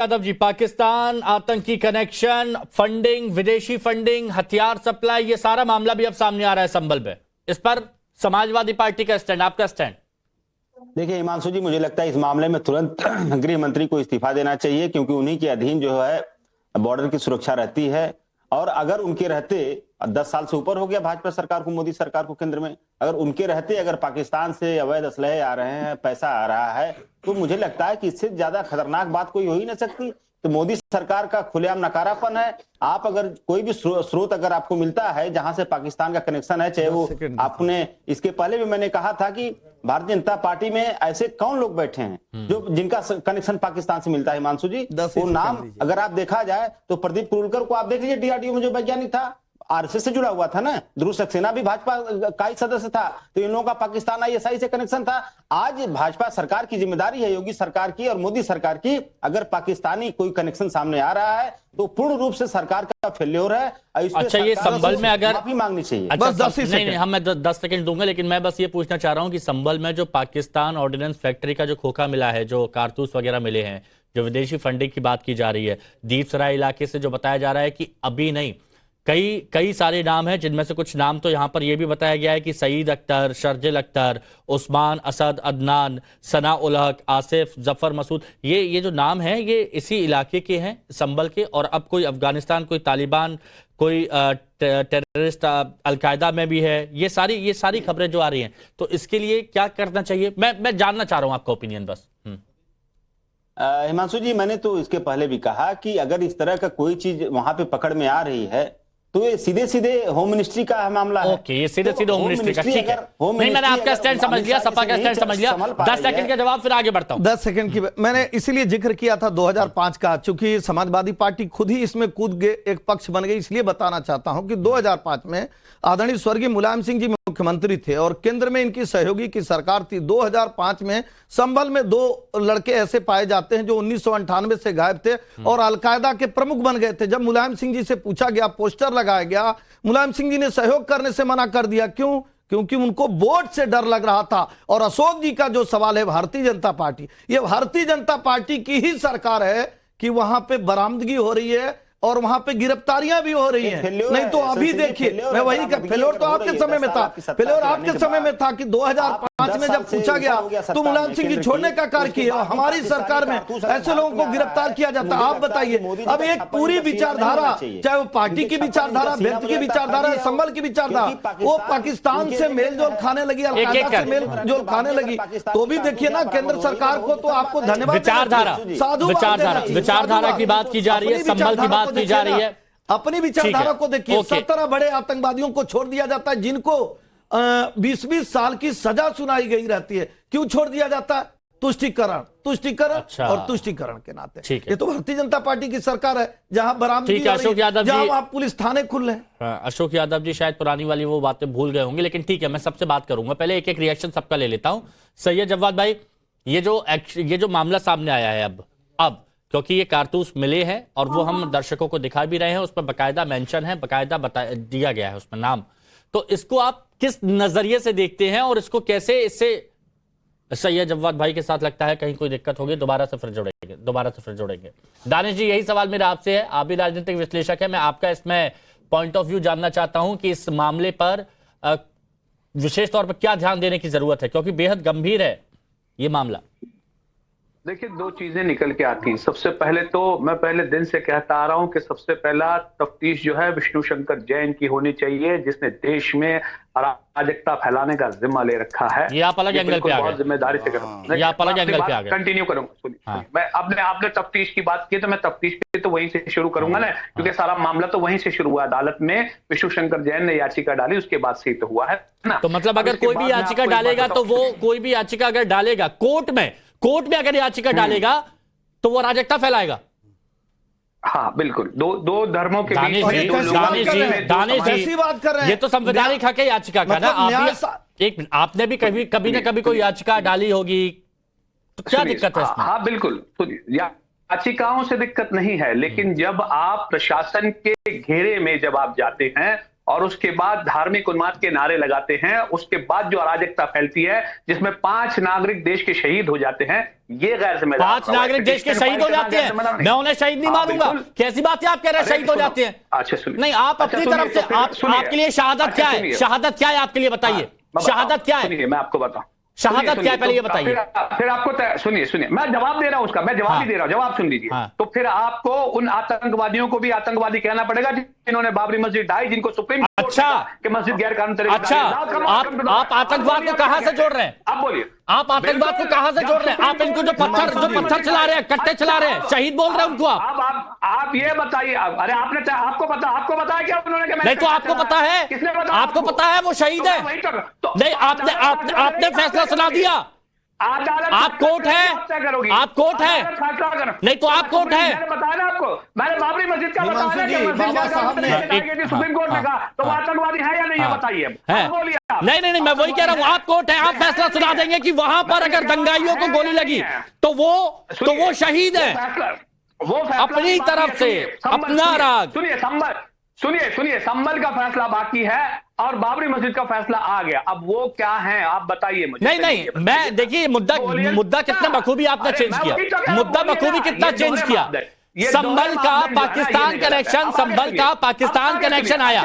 यादव जी, पाकिस्तान, आतंकी connection, funding, विदेशी funding, हथियार सप्लाई, ये सारा मामला भी अब सामने आ रहा है संभल में। इस पर समाजवादी पार्टी का स्टैंड, आपका स्टैंड? देखिए हिमांशु जी, मुझे लगता है इस मामले में तुरंत गृह मंत्री को इस्तीफा देना चाहिए, क्योंकि उन्हीं के अधीन जो है बॉर्डर की सुरक्षा रहती है। और अगर उनके रहते 10 साल से ऊपर हो गया भाजपा सरकार को, मोदी सरकार को केंद्र में, अगर उनके रहते अगर पाकिस्तान से अवैध असलहे आ रहे हैं, पैसा आ रहा है, तो मुझे लगता है कि इससे ज्यादा खतरनाक बात कोई हो ही नहीं सकती। तो मोदी सरकार का खुलेआम नकारापन है। आप अगर कोई भी स्रोत अगर आपको मिलता है जहां से पाकिस्तान का कनेक्शन है, चाहे वो आपने इसके पहले भी मैंने कहा था कि भारतीय जनता पार्टी में ऐसे कौन लोग बैठे हैं जो जिनका कनेक्शन पाकिस्तान से मिलता है हिमांशु जी। वो नाम अगर आप देखा जाए तो प्रदीप कुरुलकर को आप देख लीजिए, डीआरडीओ में जो वैज्ञानिक था, आरएसएस से जुड़ा हुआ था ना। ध्रुव सक्सेना भी भाजपा का ही सदस्य था, तो इन लोगों का पाकिस्तान आईएसआई से कनेक्शन था। आज भाजपा सरकार की जिम्मेदारी है, योगी सरकार की और मोदी सरकार की, अगर पाकिस्तानी कोई कनेक्शन सामने आ रहा है तो पूर्ण रूप से सरकार का फेल्योर है। अच्छा, ये संभल में अगर माफी मांगनी चाहिए। अच्छा, बस 10 नहीं, हम मैं 10 सेकंड दूंगा, लेकिन मैं बस ये पूछना चाह रहा हूं कि संभल में जो पाकिस्तान ऑर्डिनेंस फैक्ट्री का जो खोखा मिला है, जो कारतूस वगैरह मिले हैं, जो विदेशी फंडिंग की बात की जा रही है, दीपसराय इलाके से जो बताया जा रहा है कि अभी नहीं, कई सारे नाम हैं, जिनमें से कुछ नाम तो यहां पर यह भी बताया गया है कि सईद अख्तर, शर्जिल अख्तर, उस्मान असद, अदनान, सना उल हक, आसिफ, जफर मसूद, ये जो नाम हैं ये इसी इलाके के हैं, संभल के। और अब कोई अफगानिस्तान, कोई तालिबान, कोई टेररिस्ट अलकायदा में भी है। ये सारी खबरें जो आ रही हैं, तो इसके लिए क्या करना चाहिए? मैं जानना चाह रहा हूं आपका ओपिनियन बस। हिमांशु जी, मैंने तो इसके पहले भी कहा कि अगर इस तरह का कोई चीज वहां पे पकड़ में आ रही है तो ये सीधे सीधे होम मिनिस्ट्री का मामला है। ओके, ये सीधे होम मिनिस्ट्री का, ठीक है। नहीं, मैंने आपका स्टैंड समझ लिया, सपा का स्टैंड समझ लिया। 10 सेकंड का जवाब, फिर आगे बढ़ता हूं। 10 सेकंड की मैंने इसीलिए जिक्र किया था 2005 का, चूंकि समाजवादी पार्टी खुद ही इसमें कूद गए, एक पक्ष बन गई, इसलिए बताना चाहता हूं कि 2005 में आदरणीय स्वर्गीय मुलायम सिंह जी मुख्यमंत्री थे और केंद्र में इनकी सहयोगी की सरकार थी। 2005 में संभल में 2 लड़के ऐसे पाए जाते हैं जो 1998 से गायब थे और अलकायदा के प्रमुख बन गए थे। जब मुलायम सिंह जी से पूछा गया, पोस्टर लगाया गया, मुलायम सिंह जी ने सहयोग करने से मना कर दिया। क्यों? क्योंकि उनको वोट से डर लग रहा था। और अशोक जी का जो सवाल है, भारतीय जनता पार्टी, ये भारतीय जनता पार्टी की ही सरकार है कि वहां पे बरामदगी हो रही है और वहां पे गिरफ्तारियां भी हो रही हैं। नहीं तो अभी देखिए, मैं वही का फेलोर तो आपके समय में था, फेलोर आपके समय में था कि 2005 में जब पूछा गया तो मुलायम सिंह जी छोड़ने का कार्य किया। हमारी सरकार में ऐसे लोगों को गिरफ्तार किया जाता है। आप बताइए, अब एक पूरी विचारधारा, चाहे वो पार्टी की विचारधारा, व्यक्ति की विचारधारा, संभल की विचारधारा, वो पाकिस्तान से मेलजोल खाने लगी, अलकायदा से मेलजोल खाने लगी। तो भी देखिए ना, केंद्र सरकार को तो आपको धन्यवाद। विचारधारा की बात की जा रही है, संभल की बात की जा रही है। अपनी विचारधारा को देखिए। 17 बड़े आतंकवादियों को छोड़ दिया जाता है, जिनको 20-20 साल की सजा सुनाई गई रहती है। क्यों छोड़ दिया जाता है? तुष्टीकरण अच्छा। और तुष्टीकरण के नाते। ये तो भारतीय जनता पार्टी की सरकार है, जहां बरामदगी, अशोक यादव जी, जहां पुलिस थाने खुल रहे। अशोक यादव जी शायद पुरानी वाली वो बातें भूल गए होंगे, लेकिन ठीक है, मैं सबसे बात करूंगा। पहले एक रिएक्शन सबका ले लेता हूं। सैयद जवाद भाई, ये जो मामला सामने आया है अब क्योंकि ये कारतूस मिले हैं और वो हम दर्शकों को दिखा भी रहे हैं, उस पर बकायदा मेंशन है, बकायदा दिया गया है उसमें नाम। तो इसको आप किस नजरिए से देखते हैं और इसको कैसे, इससे सैयद जवाद भाई के साथ लगता है कहीं कोई दिक्कत होगी? दोबारा से फिर जोड़ेंगे। दानिश जी, यही सवाल मेरा आपसे है, आप भी राजनीतिक विश्लेषक है, मैं आपका इसमें पॉइंट ऑफ व्यू जानना चाहता हूं कि इस मामले पर विशेष तौर पर क्या ध्यान देने की जरूरत है, क्योंकि बेहद गंभीर है ये मामला। देखिए, 2 चीजें निकल के आती हैं। सबसे पहले तो मैं पहले दिन से कहता आ रहा हूं कि सबसे पहला तफ्तीश जो है विष्णु शंकर जैन की होनी चाहिए, जिसने देश में अराजकता फैलाने का जिम्मा ले रखा है। ये आप अलग एंगल पे आ गए, जिम्मेदारी से करूंगा, ये आप अलग एंगल पे आ गए। कंटिन्यू करूंगा। मैं आपने तफ्तीश की बात की तो मैं तफ्तीश पे तो वहीं से शुरू करूंगा ना, क्योंकि सारा मामला तो वहीं से शुरू हुआ। अदालत में विष्णु शंकर जैन ने याचिका डाली, उसके बाद से तो हुआ है ना। तो मतलब अगर कोई भी याचिका डालेगा, तो वो कोई भी याचिका अगर डालेगा कोर्ट में अगर याचिका डालेगा तो वो अराजकता फैलाएगा। हाँ बिल्कुल, दो धर्मों के दानिश जी, बात कर रहे हैं। ये तो संवैधानिक हक है याचिका का ना। आपने भी कभी ना कभी कोई याचिका डाली होगी, तो क्या दिक्कत है इसमें? हाँ बिल्कुल, याचिकाओं से दिक्कत नहीं है, लेकिन जब आप प्रशासन के घेरे में जब आप जाते हैं और उसके बाद धार्मिक उन्माद के नारे लगाते हैं, उसके बाद जो अराजकता फैलती है जिसमें 5 नागरिक देश के शहीद हो जाते हैं, ये गैर जिम्मेदार। 5 नागरिक देश के शहीद हो जाते हैं, मैं उन्हें शहीद नहीं मानूंगा। कैसी बात है, आप कह रहे हैं शहीद हो जाते हैं? अच्छा सुनिए, नहीं, आप अपनी तरफ से आपके लिए शहादत क्या है? शहादत क्या है आपके लिए, बताइए। शहादत क्या है? सुनिए, मैं आपको बताऊं शहादत क्या है, पहले ये बताइए। फिर आपको सुनिए, मैं जवाब दे रहा हूं उसका, मैं जवाब ही दे रहा हूं, जवाब सुन लीजिए। तो फिर आपको उन आतंकवादियों को भी आतंकवादी कहना पड़ेगा जिन्होंने बाबरी मस्जिद ढाई, जिनको सुप्रीम कोर्ट अच्छा कि मस्जिद गैर कानूनी तरीके से अच्छा, आप आतंकवाद को कहां से जोड़ रहे हैं? आप बोलिए, आप आतंकवाद को कहां से जोड़ रहे हैं? आप इनको जो पत्थर चला रहे हैं, कट्टे चला रहे हैं, शहीद बोल रहे हैं उनको आप ये बताइए। अरे आपको बताया क्या उन्होंने? नहीं तो आपको पता है, किसने बताया? आपको पता है वो शहीद है? नहीं, आपने फैसला सुना दिया। आप कोर्ट है, आप कोर्ट है, नहीं तो आप कोर्ट है। मैंने बताया ना आपको, मैंने बाबरी मस्जिद का बताया कि बाबा साहब ने सुप्रीम कोर्ट ने कहा, तो वो आतंकवादी है या नहीं, ये बताइए। नहीं, मैं वही कह रहा हूं, आप कोर्ट है, आप फैसला सुना देंगे कि वहां पर अगर दंगाइयों को गोली लगी तो वो शहीद है वो अपनी तरफ से, अपना राग। सुनिए, संभल का फैसला बाकी है और बाबरी मस्जिद का फैसला आ गया। अब वो क्या है आप बताइए मुझे। नहीं, मैं देखिए मुद्दा कितना बखूबी आपने चेंज किया, मुद्दा बखूबी कितना चेंज किया। संभल का पाकिस्तान कनेक्शन, संभल का पाकिस्तान कनेक्शन आया,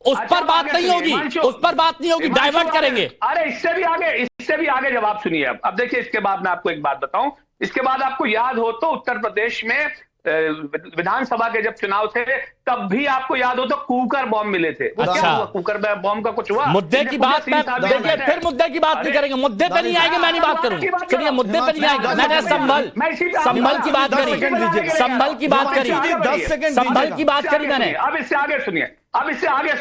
उस पर बात नहीं होगी, उस पर बात नहीं होगी, डाइवर्ट करेंगे। अरे इससे भी आगे जवाब सुनिए। अब देखिए, इसके बाद मैं आपको एक बात बताऊं, इसके बाद आपको याद हो तो उत्तर प्रदेश में विधानसभा के जब चुनाव थे तब भी आपको याद हो तो कुकर बॉम्ब मिले थे। वो क्या हुआ? कुकर बॉम्ब का कुछ हुआ? मुद्दे की बात देखिए, फिर मुद्दे की बात नहीं करेंगे, मुद्दे पे नहीं आएंगे, मैं नहीं बात करूंगा। सुनिए, मुद्दे पे नहीं आएंगे, मैंने संभल की बात करी, संभल की बात करी, 10 सेकंड संभल की बात करी मैंने। अब इससे आगे सुनिए,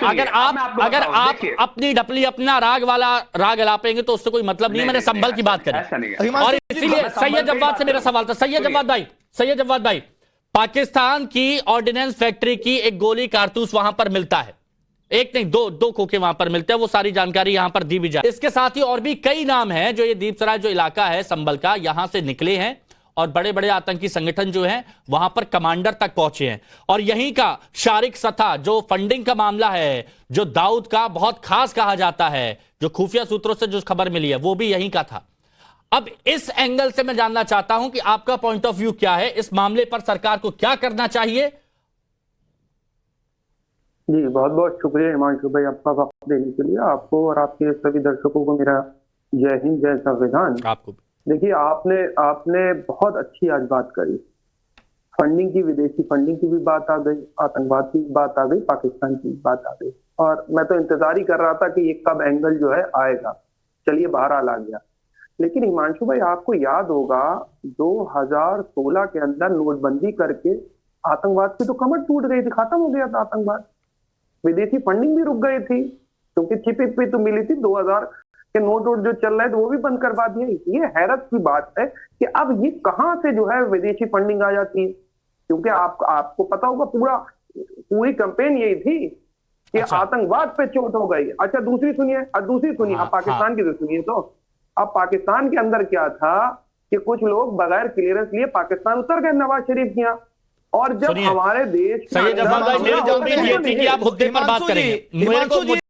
अगर आप अपनी ढपली, अपना राग अलापेंगे तो उससे कोई मतलब नहीं। मैंने संभल की बात करी और इसीलिए सैयद जव्वाद से मेरा सवाल था। सैयद जव्वाद भाई, पाकिस्तान की ऑर्डिनेंस फैक्ट्री की एक गोली कारतूस वहां पर मिलता है, एक नहीं दो खोखे वहां पर मिलते हैं, वो सारी जानकारी यहां पर दी भी जाए। इसके साथ ही और भी कई नाम हैं जो ये दीपसराय जो इलाका है संभल का, यहां से निकले हैं और बड़े बड़े आतंकी संगठन जो हैं वहां पर कमांडर तक पहुंचे हैं। और यहीं का शारिक सथा जो फंडिंग का मामला है, जो दाऊद का बहुत खास कहा जाता है, जो खुफिया सूत्रों से जो खबर मिली है वो भी यहीं का था। अब इस एंगल से मैं जानना चाहता हूं कि आपका पॉइंट ऑफ व्यू क्या है, इस मामले पर सरकार को क्या करना चाहिए? जी, बहुत बहुत शुक्रिया हिमांशु भाई, आपका वक्त देने के लिए। आपको और आपके सभी दर्शकों को मेरा जय हिंद, जय संविधान। आपको देखिए, आपने बहुत अच्छी आज बात करी। फंडिंग की, विदेशी फंडिंग की भी बात आ गई, आतंकवाद की बात आ गई, पाकिस्तान की बात आ गई, और मैं तो इंतजार ही कर रहा था कि ये कब एंगल जो है आएगा। चलिए, बहरहाल आ गया। लेकिन हिमांशु भाई, आपको याद होगा 2016 के अंदर नोटबंदी करके आतंकवाद की तो कमर टूट गई थी, खत्म हो गया था आतंकवाद। विदेशी फंडिंग भी रुक गई थी क्योंकि छिपी तो मिली थी। 2000 के नोट जो चल रहे थे वो भी बंद करवा दिए। ये हैरत की बात है कि अब ये कहां से जो है विदेशी फंडिंग आ जाती है, क्योंकि आपको पता होगा पूरी कैंपेन यही थी कि आतंकवाद पे चोट हो गई। अच्छा, दूसरी सुनिए, अब पाकिस्तान की तो सुनिए। तो अब पाकिस्तान के अंदर क्या था कि कुछ लोग बगैर क्लियरेंस लिए पाकिस्तान उतर गए, नवाज शरीफ के यहाँ। और जब हमारे देश सैयद जव्वाद भाई, मेरी जो उम्मीद ये थी कि आप मुद्दे पर बात करेंगे।